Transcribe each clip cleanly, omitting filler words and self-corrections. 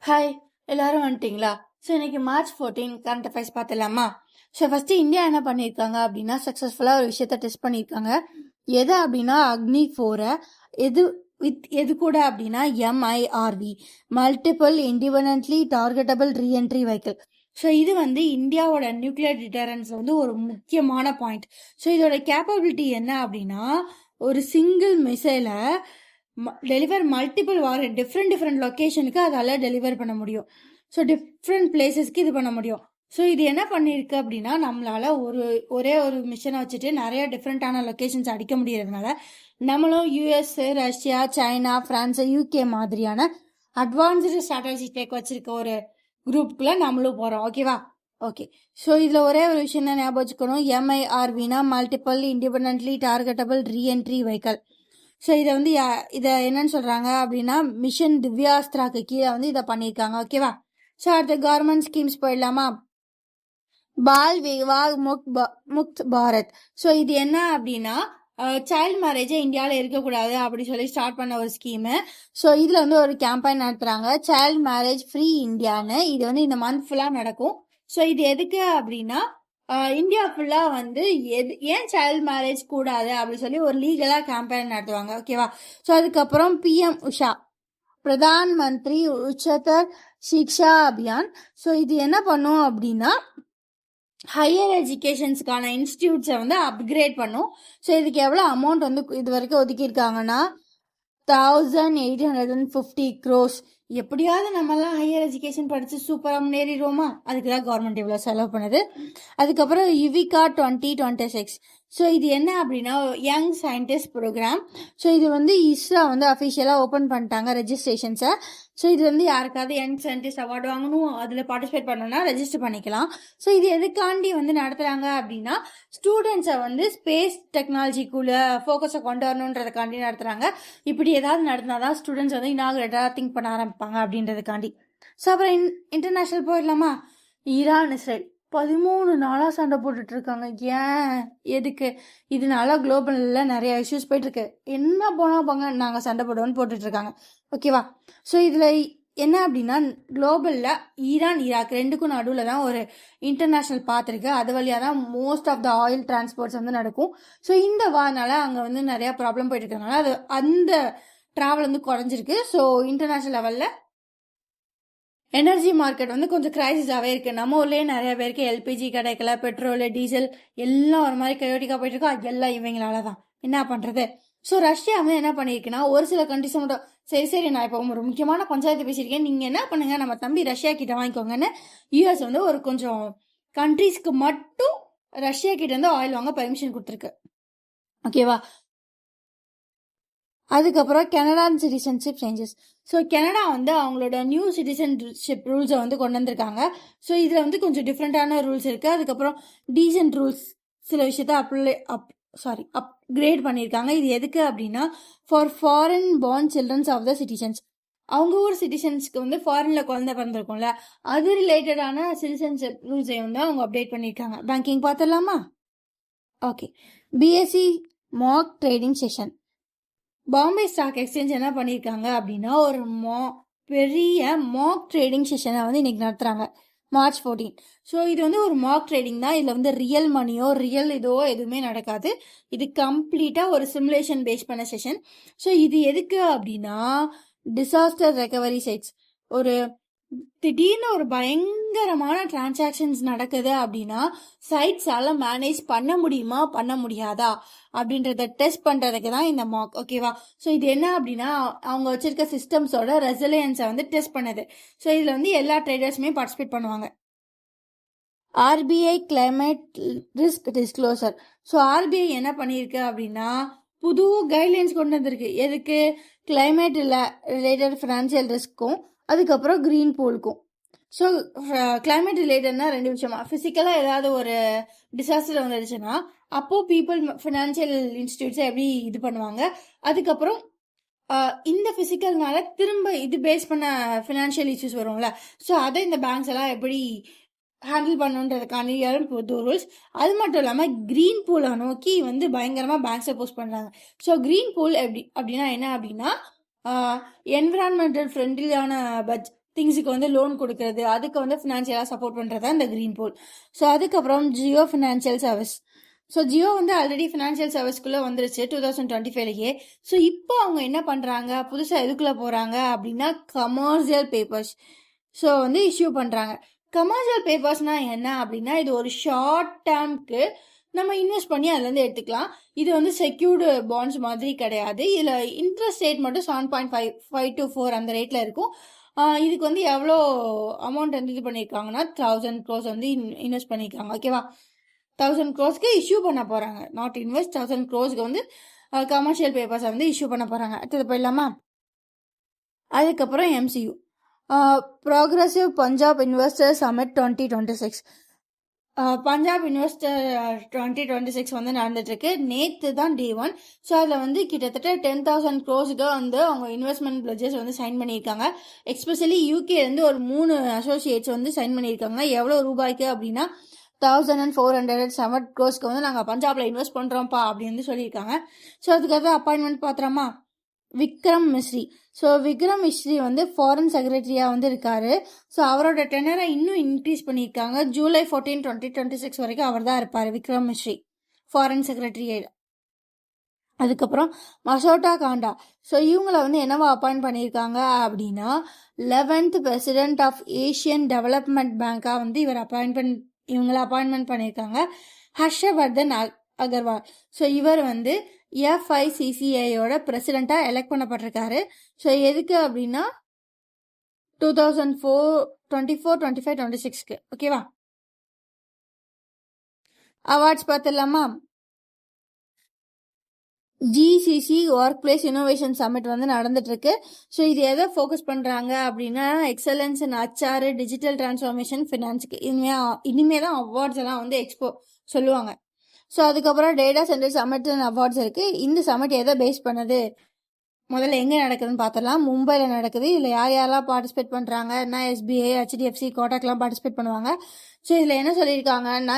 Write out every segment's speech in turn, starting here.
Hi, எல்லாரும் வந்துட்டீங்களா? So இன்னைக்கு March 14 கரண்ட் அஃபேர்ஸ் பார்த்துலாமா? ஸோ ஃபர்ஸ்ட் இந்தியா என்ன பண்ணியிருக்காங்க அப்படின்னா சக்ஸஸ்ஃபுல்லாக ஒரு விஷயத்த டெஸ்ட் பண்ணியிருக்காங்க. எது அப்படின்னா அக்னி 4 எது கூட அப்படின்னா MIRV multiple independently targetable reentry vehicle. So இது இந்தியாவோட நியூக்ளியர் டிட்டரன்ஸ் ஒரு முக்கியமான பாயிண்ட். ஸோ இதோட கேப்பபிலிட்டி என்ன அப்படின்னா ஒரு சிங்கிள் மிசைலை டெலிவர் மல்டிபிள் டிஃப்ரெண்ட் லொக்கேஷனுக்கு அதால டெலிவர் பண்ண முடியும். ஸோ டிஃப்ரெண்ட் பிளேசஸ்க்கு இது பண்ண முடியும். ஸோ இது என்ன பண்ணியிருக்கு அப்படின்னா நம்மளால ஒரே ஒரு மிஷனை வச்சுட்டு நிறைய டிஃப்ரெண்டான லொக்கேஷன்ஸ் அடிக்க முடியறதுனால நம்மளும் US, Russia, China, France, UK மாதிரியான அட்வான்ஸ்டு ஸ்ட்ராட்டஜி டெக் வச்சிருக்க ஒரு குரூப்புக்குள்ள நம்மளும் போறோம். ஓகேவா? ஓகே. ஸோ இதில் ஒரே ஒரு விஷயம் தான் ஞாபகம் வச்சுக்கணும். MIRVனா multiple independently targetable reentry vehicle. So இதை என்னன்னு சொல்றாங்க அப்படின்னா மிஷன் திவ்யாஸ்திராக்கு கீழே இதை பண்ணியிருக்காங்க. ஓகேவா? ஸோ அடுத்த கவர்மெண்ட் ஸ்கீம்ஸ் போயிடலாமா? பால் விவாஹ் முக்த் பாரத். ஸோ இது என்ன அப்படின்னா சைல்ட் மேரேஜே இந்தியாவில் இருக்கக்கூடாது அப்படி சொல்லி ஸ்டார்ட் பண்ண ஒரு ஸ்கீமு. ஸோ இதில் ஒரு கேம்பெயின் நடத்துகிறாங்க, சைல்ட் மேரேஜ் ஃப்ரீ இந்தியான்னு. இது இந்த மந்த் ஃபுல்லாக நடக்கும். ஸோ இது எதுக்கு அப்படின்னா இந்தியா ஃபுல்லா ஏன் சைல்ட் மேரேஜ் கூடாது அப்படின்னு சொல்லி ஒரு லீகலா கேம்பெயின் நடத்துவாங்க. ஓகேவா? ஸோ அதுக்கப்புறம் PM உஷா பிரதான் மந்திரி உச்சதர் சிக்ஷா அபியான். ஸோ இது என்ன பண்ணும் அப்படின்னா ஹையர் எஜுகேஷன்ஸ்க்கான இன்ஸ்டிடியூட்ஸை அப்கிரேட் பண்ணும். ஸோ இதுக்கு எவ்வளோ அமௌண்ட் இது வரைக்கும் ஒதுக்கியிருக்காங்கன்னா 1850 crores. எப்படியாவது நம்மலாம் ஹையர் எஜுகேஷன் படிச்சு சூப்பராக முன்னேறிடுவோமா? அதுக்கு தான் கவர்மெண்ட் இவ்வளோ செலவு பண்ணுது. அதுக்கப்புறம் யுவிகா 2026. ஸோ இது என்ன அப்படின்னா யங் சயின்டிஸ்ட் ப்ரோக்ராம். ஸோ இது இஸ்ரோ அஃபிஷியலாக ஓப்பன் பண்ணிட்டாங்க ரெஜிஸ்ட்ரேஷன்ஸை. ஸோ இது யாருக்காவது யங் சயின்டிஸ்ட் அவார்டு வாங்கணும், அதில் பார்ட்டிசிபேட் பண்ணணும்னா ரெஜிஸ்டர் பண்ணிக்கலாம். ஸோ இது எதுக்காண்டி நடத்துகிறாங்க அப்படின்னா ஸ்டூடெண்ட்ஸை ஸ்பேஸ் டெக்னாலஜிக்குள்ள ஃபோக்கஸை கொண்டு வரணுன்றதுக்காண்டி நடத்துகிறாங்க. இப்படி ஏதாவது நடத்தினாதான் ஸ்டூடெண்ட்ஸ் இனாகுரேட்டாக திங்க் பண்ண ஆரம்பிப்பாங்க அப்படின்றதுக்காண்டி. ஸோ அப்புறம் இன்டர்நேஷ்னல் போயிடலாமா? ஈரான் இஸ்ரேல் 13 நாளாக சண்டை போட்டுட்டு இருக்காங்க. ஏன், எதுக்கு? இதனால குளோபல்ல நிறைய இஷ்யூஸ் போயிட்டு இருக்கு. என்ன போனா போங்க, நாங்கள் சண்டை போடுவோம்னு போட்டுட்டு இருக்காங்க. ஓகேவா? ஸோ இதில் என்ன அப்படின்னா குளோபல்ல ஈரான் ஈராக் ரெண்டுக்கும் நடுவில் தான் ஒரு இன்டர்நேஷ்னல் பாத் இருக்கு. அது வழியாக தான் most of the oil transports நடக்கும். ஸோ இந்த வாரனால அங்கே நிறைய ப்ராப்ளம் போயிட்டு இருக்கனால அந்த டிராவல் குறைஞ்சிருக்கு. ஸோ இன்டர்நேஷ்னல் லெவலில் எனர்ஜி மார்க்கெட் கொஞ்சம் கிரைசிஸாகவே இருக்குது. நம்ம ஊர்லேயே நிறைய பேருக்கு LPG கிடைக்கல, பெட்ரோல், டீசல் எல்லாம் ஒரு மாதிரி கயோட்டிக்காக போயிட்டு இருக்கோம். அது எல்லாம் இவங்களால தான். என்ன பண்ணுறது? ஸோ ரஷ்யா என்ன பண்ணியிருக்குன்னா ஒரு சில கண்ட்ரிஸ் மட்டும் சரி நான் இப்போ ஒரு முக்கியமான பஞ்சாயத்து பேசியிருக்கேன், நீங்கள் என்ன பண்ணுங்க, நம்ம தம்பி ரஷ்யா கிட்ட வாங்கிக்கோங்கன்னு US ஒரு கொஞ்சம் கண்ட்ரிஸ்க்கு மட்டும் ரஷ்யா கிட்ட ஆயில் வாங்க பெர்மிஷன் கொடுத்துருக்கு. ஓகேவா? அதுக்கப்புறம் Canada citizenship changes. So Canada அவங்களோட நியூ சிட்டிசன்ஷிப் ரூல்ஸை கொண்டு வந்திருக்காங்க. ஸோ இதில் கொஞ்சம் டிஃப்ரெண்டான ரூல்ஸ் இருக்குது. அதுக்கப்புறம் டீசன்ட் ரூல்ஸ் சில விஷயத்த அப்கிரேட் பண்ணியிருக்காங்க. இது எதுக்கு அப்படின்னா for foreign born childrens of the citizens. அவங்க ஊர் சிட்டிசன்ஸ்க்கு ஃபாரின்ல குழந்தை பிறந்திருக்கும்ல, அது ரிலேட்டடான சிட்டிசன்ஷிப் ரூல்ஸை அவங்க அப்டேட் பண்ணியிருக்காங்க. பேங்கிங் பார்த்துடலாமா? Okay. BSE mark trading session. Bombay stock exchange என்ன பண்ணியிருக்காங்க அப்படின்னா ஒரு பெரிய மார்க் ட்ரேடிங் செஷனை இன்னைக்கு நடத்துகிறாங்க March 14. ஸோ இது ஒரு மார்க் ட்ரேடிங் தான். இதில் ரியல் மணியோ ரியல் எதுவுமே நடக்காது. இது கம்ப்ளீட்டாக ஒரு சிமுலேஷன் பேஸ் பண்ண செஷன். ஸோ இது எதுக்கு அப்படின்னா டிசாஸ்டர் ரெக்கவரி சைட்ஸ், ஒரு திடீர்னு ஒரு பயங்கரமான டிரான்சாக்ஷன்ஸ் நடக்குது அப்படின்னா சைட்ஸால மேனேஜ் பண்ண முடியுமா பண்ண முடியாதா அப்படின்றத டெஸ்ட் பண்றதுக்கு தான் இந்த மார்க். ஓகேவா? ஸோ இது என்ன அப்படின்னா அவங்க வச்சிருக்க சிஸ்டம்ஸோட ரெசிலியன்ஸை டெஸ்ட் பண்ணுது. ஸோ இதுல எல்லா ட்ரேடர்ஸுமே பார்ட்டிசிபேட் பண்ணுவாங்க. RBI climate risk disclosure. So RBI என்ன பண்ணியிருக்கு அப்படின்னா புது கைட்லைன்ஸ் கொண்டு வந்திருக்கு. எதுக்கு? கிளைமேட் ரிலேட்டட் ஃபினான்சியல் ரிஸ்க்கும் அதுக்கப்புறம் கிரீன் பூலுக்கும். ஸோ கிளைமேட் ரிலேட்டட்னா ரெண்டு விஷயமா, ஃபிசிக்கலாக ஏதாவது ஒரு டிசாஸ்டர் வந்துடுச்சுன்னா அப்போது பீப்புள் ஃபினான்சியல் இன்ஸ்டிடியூட்ஸை எப்படி இது பண்ணுவாங்க, அதுக்கப்புறம் இந்த ஃபிசிக்கல்னால திரும்ப இது பேஸ் பண்ண ஃபினான்ஷியல் இஷ்யூஸ் வரும்ல, ஸோ அதை இந்த பேங்க்ஸ் எல்லாம் எப்படி ஹேண்டில் பண்ணுன்றதுக்கான புது ரூல்ஸ். அது மட்டும் இல்லாமல் கிரீன் பூலை நோக்கி பயங்கரமாக பேங்க்ஸை போஸ்ட் பண்ணுறாங்க. ஸோ கிரீன் பூல் அப்படின்னா என்ன அப்படின்னா என்விரான்மெண்டல் ஃப்ரெண்ட்லியான திங்ஸுக்கு வந்து லோன் கொடுக்கறது, அதுக்கு வந்து ஃபினான்ஷியலாக சப்போர்ட் பண்ணுறது தான் இந்த க்ரீன் பூல். ஸோ அதுக்கப்புறம் Jio financial service. So Jio வந்து ஆல்ரெடி ஃபினான்ஷியல் சர்வீஸ்க்குள்ளே வந்துருச்சு 2025லேயே. ஸோ இப்போ அவங்க என்ன பண்ணுறாங்க, புதுசாக எதுக்குள்ளே போகிறாங்க அப்படின்னா கமர்ஷியல் பேப்பர்ஸ் ஸோ வந்து இஷ்யூ பண்ணுறாங்க. கமர்ஷியல் பேப்பர்ஸ்னால் என்ன அப்படின்னா, இது ஒரு ஷார்ட் டேர்ம்க்கு நம்ம இன்வெஸ்ட் பண்ணி அதுலேருந்து எடுத்துக்கலாம். இது வந்து செக்யூர்டு பாண்ட்ஸ் மாதிரி கிடையாது. இதில் இன்ட்ரெஸ்ட் ரேட் மட்டும் 7.5 to 4 அந்த ரேட்டில் இருக்கும். இதுக்கு வந்து எவ்வளோ அமௌண்ட் வந்து இது பண்ணியிருக்காங்கன்னா 1000 crores வந்து இன்வெஸ்ட் பண்ணியிருக்காங்க. ஓகேவா, 1000 crores இஷ்யூ பண்ண போகிறாங்க. நாட் இன்வெஸ்ட், 1000 crores வந்து கமர்ஷியல் பேப்பர்ஸை வந்து இஷ்யூ பண்ண போகிறாங்க. அடுத்தது போயிடலாமா. அதுக்கப்புறம் MCU progressive Punjab investor summit 2026. Punjab investor 2026 வந்து நடந்துட்டுருக்கு. நேற்று தான் Day 1. ஸோ அதில் வந்து கிட்டத்தட்ட 10,000 crores வந்து அவங்க இன்வெஸ்ட்மெண்ட் பிளட்ஜஸ் வந்து சைன் பண்ணியிருக்காங்க. எஸ்பெஷலி யூகேலேருந்து ஒரு 3 அசோசியேட்ஸ் வந்து சைன் பண்ணியிருக்காங்க. எவ்வளோ ரூபாய்க்கு அப்படின்னா 1,407 crores வந்து நாங்கள் பஞ்சாபில் இன்வெஸ்ட் பண்ணுறோம்ப்பா அப்படின்னு வந்து சொல்லியிருக்காங்க. ஸோ அதுக்காக அப்பாயின்மெண்ட் பார்த்துறோமா. விக்ரம் மிஸ்ரி. ஸோ விக்ரம் மிஸ்ரி வந்து ஃபாரின் செக்ரட்டரியாக வந்து இருக்காரு. ஸோ அவரோட டெனரை இன்னும் இன்க்ரீஸ் பண்ணியிருக்காங்க. July 14, 2026 வரைக்கும் அவர் தான் இருப்பார், விக்ரம் மிஸ்ரி ஃபாரின் செக்ரட்டரி. அதுக்கப்புறம் மசோட்டா காண்டா. ஸோ இவங்களை வந்து என்னவா அப்பாயிண்ட் பண்ணியிருக்காங்க அப்படின்னா 11th president of Asian development பேங்காக வந்து இவங்களை அப்பாயின்மெண்ட் பண்ணியிருக்காங்க. ஹர்ஷவர்தன் அகர்வால். ஸோ இவர் வந்து FICCIயோட பிரசிடெண்ட்டாக எலெக்ட் பண்ணப்பட்டிருக்காரு. ஸோ எதுக்கு அப்படின்னா 2024, 25, 26க்கு. ஓகேவா. அவார்ட்ஸ் பார்த்துடலாமா. GCC workplace innovation summit வந்து நடந்துட்டு இருக்கு. ஸோ இது எதை ஃபோக்கஸ் பண்ணுறாங்க அப்படின்னா excellence in HR, digital transformation, ஃபினான்ஸுக்கு இனிமே தான் அவார்ட்ஸ் எல்லாம் வந்து சொல்லுவாங்க. ஸோ அதுக்கப்புறம் data center summit and awards இருக்குது. இந்த சமிட் எதை பேஸ் பண்ணுது, முதல்ல எங்கே நடக்குதுன்னு பார்த்துடலாம். மும்பையில் நடக்குது. இதில் யாரெல்லாம் பார்ட்டிசிபேட் பண்ணுறாங்கன்னா SBI, HDFC, கோட்டாக்லாம் பார்ட்டிசிபேட் பண்ணுவாங்க. ஸோ இதில் என்ன சொல்லியிருக்காங்கன்னா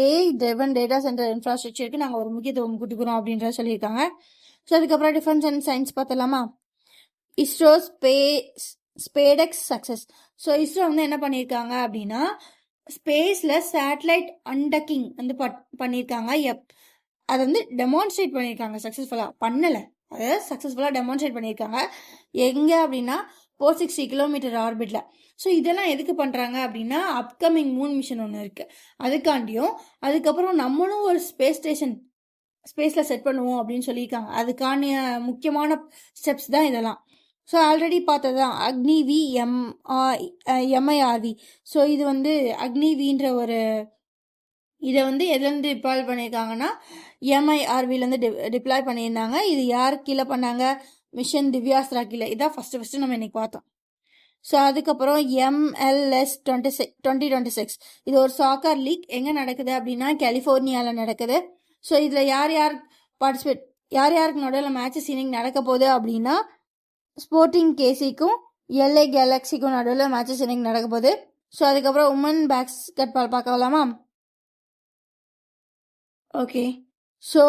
AI ட்ரிவன் டேட்டா சென்டர் இன்ஃப்ராஸ்ட்ரக்சருக்கு நாங்கள் ஒரு முக்கியத்துவம் கொடுக்குறோம் அப்படின்றத சொல்லியிருக்காங்க. ஸோ அதுக்கப்புறம் டிஃபென்ஸ் அண்ட் சயின்ஸ் பார்த்துடலாமா. இஸ்ரோ ஸ்பேடெக்ஸ் சக்ஸஸ். ஸோ இஸ்ரோ வந்து என்ன பண்ணியிருக்காங்க அப்படின்னா ஸ்பேஸில் சேட்டலைட் அண்டக்கிங் வந்து பண்ணியிருக்காங்க. அதை வந்து டெமான்ஸ்ட்ரேட் பண்ணியிருக்காங்க. சக்ஸஸ்ஃபுல்லாக பண்ணலை, அதை சக்ஸஸ்ஃபுல்லாக டெமான்ஸ்ட்ரேட் பண்ணியிருக்காங்க. எங்கே அப்படின்னா 460 கிலோமீட்டர் ஆர்பிட்டில். ஸோ இதெல்லாம் எதுக்கு பண்ணுறாங்க அப்படின்னா அப்கமிங் மூன் மிஷன் ஒன்று இருக்குது, அதுக்காண்டியும் அதுக்கப்புறம் நம்மளும் ஒரு ஸ்பேஸ் ஸ்டேஷன் ஸ்பேஸில் செட் பண்ணுவோம் அப்படின்னு சொல்லியிருக்காங்க. அதுக்கான முக்கியமான ஸ்டெப்ஸ் தான் இதெல்லாம். ஸோ ஆல்ரெடி பார்த்ததான் அக்னிவி MIRV. ஸோ இது வந்து அக்னிவின்ற ஒரு இதை வந்து எதுலேருந்து டிப்ளாய் பண்ணியிருக்காங்கன்னா MIRVலேருந்து டிப்ளாய் பண்ணியிருந்தாங்க. இது யார் கீழே பண்ணாங்க, மிஷன் திவ்யாஸ்திரா கீழே. இதான் ஃபஸ்ட்டு நம்ம இன்னைக்கு பார்த்தோம். ஸோ அதுக்கப்புறம் MLS 2026 இது ஒரு சாக்கர் லீக். எங்கே நடக்குது அப்படின்னா கலிஃபோர்னியாவில் நடக்குது. ஸோ இதில் யாருக்கு நடுவில் மேட்சஸ் இன்னைக்கு நடக்க போகுது அப்படின்னா ஸ்போர்ட்டிங் KCக்கும் LA கேலக்ஸிக்கும் நடுவில் மேட்சஸ் இன்னைக்கு நடக்க போகுது. ஸோ அதுக்கப்புறம் உமன் பேஸ்கெட் பால் பார்க்கலாமா. ஓகே, ஸோ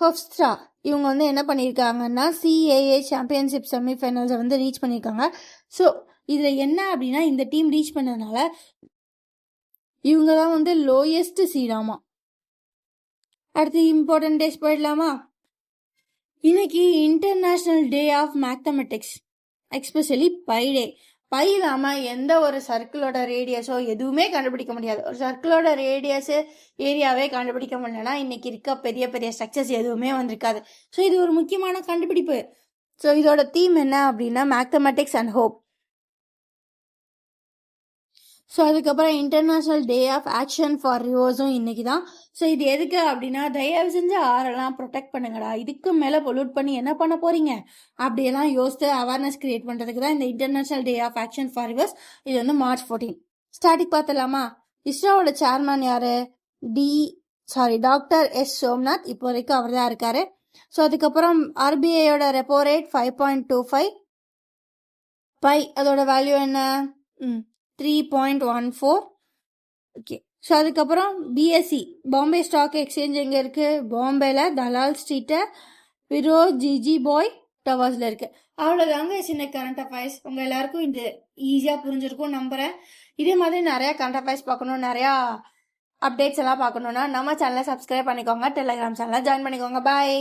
ஹொஃப்ஸ்ட்ரா இவங்க வந்து என்ன பண்ணியிருக்காங்கன்னா CAA சாம்பியன்ஷிப் செமிஃபைனல்ஸை வந்து ரீச் பண்ணியிருக்காங்க. ஸோ இதில் என்ன அப்படின்னா இந்த டீம் ரீச் பண்ணதுனால இவங்க தான் வந்து லோயஸ்ட் சீடாமா. அடுத்து இம்பார்ட்டன்ட் டேஸ் போயிடலாமா. இன்னைக்கு international day of mathematics, especially pi day. Pi இல்லாமல் எந்த ஒரு சர்க்கிளோட ரேடியஸோ எதுவுமே கண்டுபிடிக்க முடியாது. ஒரு சர்க்கிளோட ரேடியஸு ஏரியாவே கண்டுபிடிக்க முடியலன்னா இன்னைக்கு இருக்க பெரிய பெரிய ஸ்ட்ரக்சர்ஸ் எதுவுமே வந்திருக்காது. ஸோ இது ஒரு முக்கியமான கண்டுபிடிப்பு. ஸோ இதோட தீம் என்ன அப்படின்னா மேத்தமெட்டிக்ஸ் அண்ட் ஹோப். ஸோ அதுக்கப்புறம் international day of action for ரிவர்ஸும் இன்னைக்கு தான். ஸோ இது எதுக்கு அப்படின்னா தயவு செஞ்சு ஆறெல்லாம் ப்ரொடெக்ட் பண்ணுங்கடா, இதுக்கு மேலே பொல்யூட் பண்ணி என்ன பண்ண போறீங்க அப்படியெல்லாம் யோசித்து அவேர்னஸ் கிரியேட் பண்ணுறதுக்கு தான் இந்த international day of action for rivers. இது வந்து March 14. ஸ்டாட்டிக் பார்த்துலாமா. இஸ்ரோவோட சேர்மேன் யாரு, டாக்டர் எஸ் சோம்நாத். இப்போ வரைக்கும் அவர் தான் இருக்காரு. ஸோ அதுக்கப்புறம் RBIயோட ரெப்போ ரேட் 5.25 பை, அதோட வேல்யூ என்ன 3.14. ஓகே, ஸோ அதுக்கப்புறம் BSE பாம்பே ஸ்டாக் எக்ஸ்சேஞ்ச் எங்கே இருக்குது, பாம்பேல தலால் ஸ்ட்ரீட்டை விரோஜிஜி பாய் டவர்ஸ்ல இருக்கு. அவ்வளவுதாங்க சின்ன கரண்ட் அஃபேர்ஸ். உங்க எல்லாருக்கும் இது ஈஸியா புரிஞ்சிருக்கும் நம்புறேன். இதே மாதிரி நிறைய கரண்ட் அஃபேர்ஸ் பார்க்கணும், நிறைய அப்டேட்ஸ் எல்லாம் பார்க்கணும்னா நம்ம சேனலை சப்ஸ்கிரைப் பண்ணிக்கோங்க, டெலிகிராம் சேனலை ஜாயின் பண்ணிக்கோங்க. பாய்.